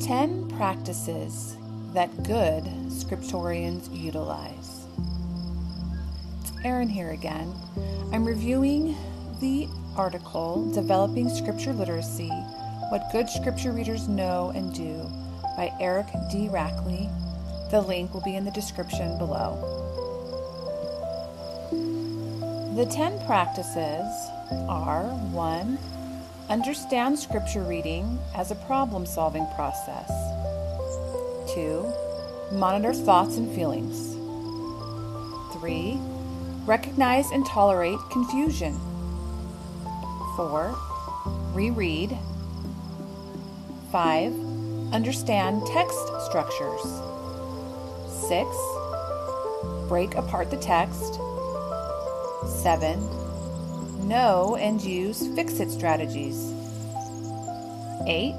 10 practices that good scriptorians utilize. It's Erin here again. I'm reviewing the article, Developing Scripture Literacy, What Good Scripture Readers Know and Do by Eric D. Rackley. The link will be in the description below. The 10 practices are 1. Understand scripture reading as a problem-solving process. 2. Monitor thoughts and feelings. 3. Recognize and tolerate confusion. 4. Reread. 5. Understand text structures. 6. Break apart the text. 7. Know and use fix-it strategies. 8.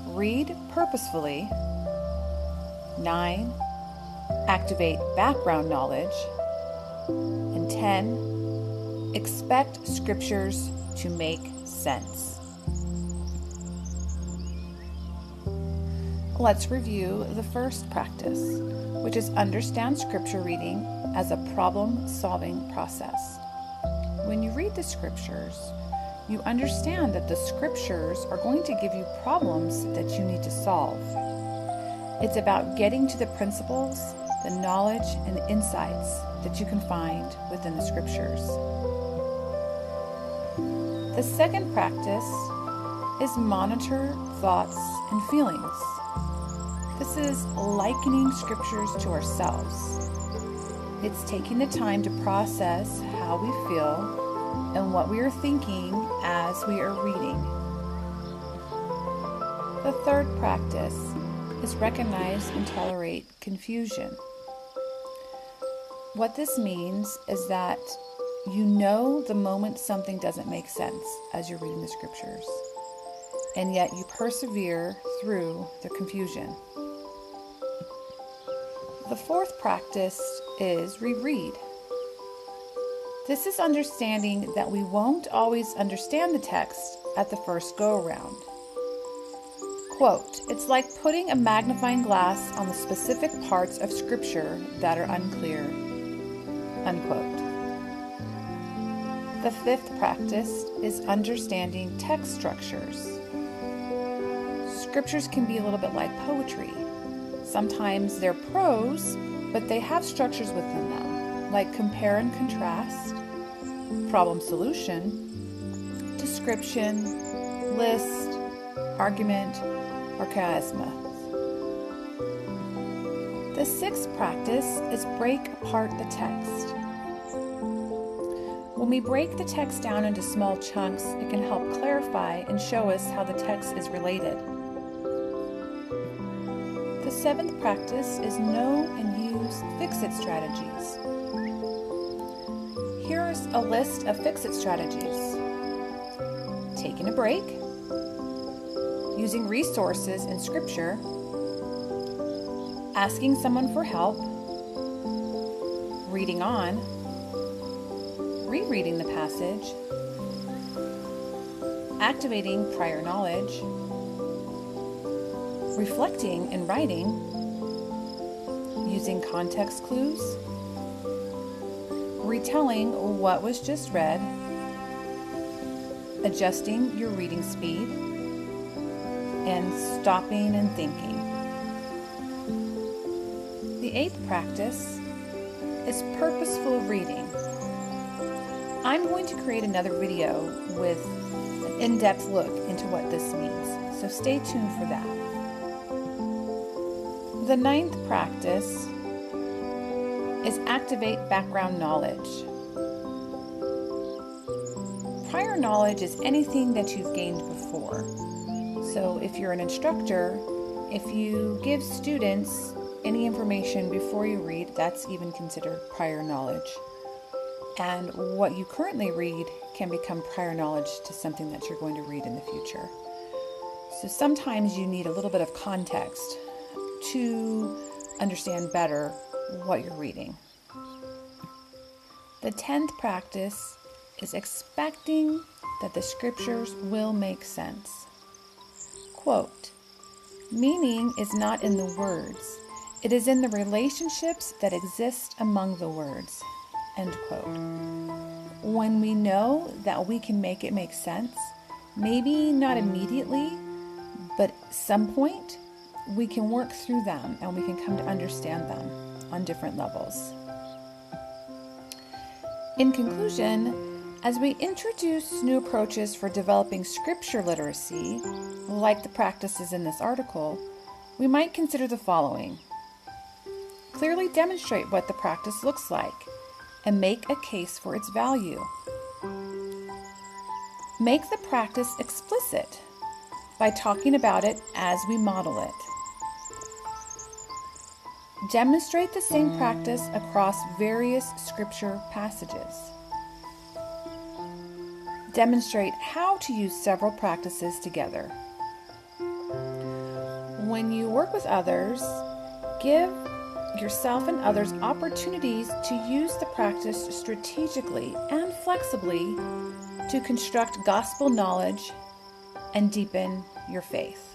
Read purposefully. 9. Activate background knowledge. And 10. Expect scriptures to make sense. Let's review the first practice, which is understand scripture reading as a problem-solving process. When you read the scriptures, you understand that the scriptures are going to give you problems that you need to solve. It's about getting to the principles, the knowledge, and insights that you can find within the scriptures. The second practice is monitor thoughts and feelings. This is likening scriptures to ourselves. It's taking the time to process how we feel and what we are thinking as we are reading. The third practice is recognize and tolerate confusion. What this means is that you know the moment something doesn't make sense as you're reading the scriptures, and yet you persevere through the confusion. The fourth practice is reread. This is understanding that we won't always understand the text at the first go-around. Quote, it's like putting a magnifying glass on the specific parts of Scripture that are unclear. Unquote. The fifth practice is understanding text structures. Scriptures can be a little bit like poetry. Sometimes they're prose, but they have structures within them, like compare and contrast, problem solution, description, list, argument, or chiasma. The sixth practice is break apart the text. When we break the text down into small chunks, it can help clarify and show us how the text is related. The seventh practice is know and use fix-it strategies. Here's a list of fix-it strategies. Taking a break, using resources in Scripture, asking someone for help, reading on, rereading the passage, activating prior knowledge, reflecting and writing, using context clues, retelling what was just read, adjusting your reading speed, and stopping and thinking. The eighth practice is purposeful reading. I'm going to create another video with an in-depth look into what this means, so stay tuned for that. The ninth practice is activate background knowledge. Prior knowledge is anything that you've gained before. So if you're an instructor, if you give students any information before you read, that's even considered prior knowledge. And what you currently read can become prior knowledge to something that you're going to read in the future. So sometimes you need a little bit of context to understand better what you're reading. The 10th practice is expecting that the scriptures will make sense. Quote, Meaning is not in the words. It is in the relationships that exist among the words. End quote. When we know that we can make it make sense, maybe not immediately, but at some point, we can work through them and we can come to understand them on different levels. In conclusion, as we introduce new approaches for developing scripture literacy, like the practices in this article, we might consider the following. Clearly demonstrate what the practice looks like and make a case for its value. Make the practice explicit by talking about it as we model it. Demonstrate the same practice across various scripture passages. Demonstrate how to use several practices together. When you work with others, give yourself and others opportunities to use the practice strategically and flexibly to construct gospel knowledge and deepen your faith.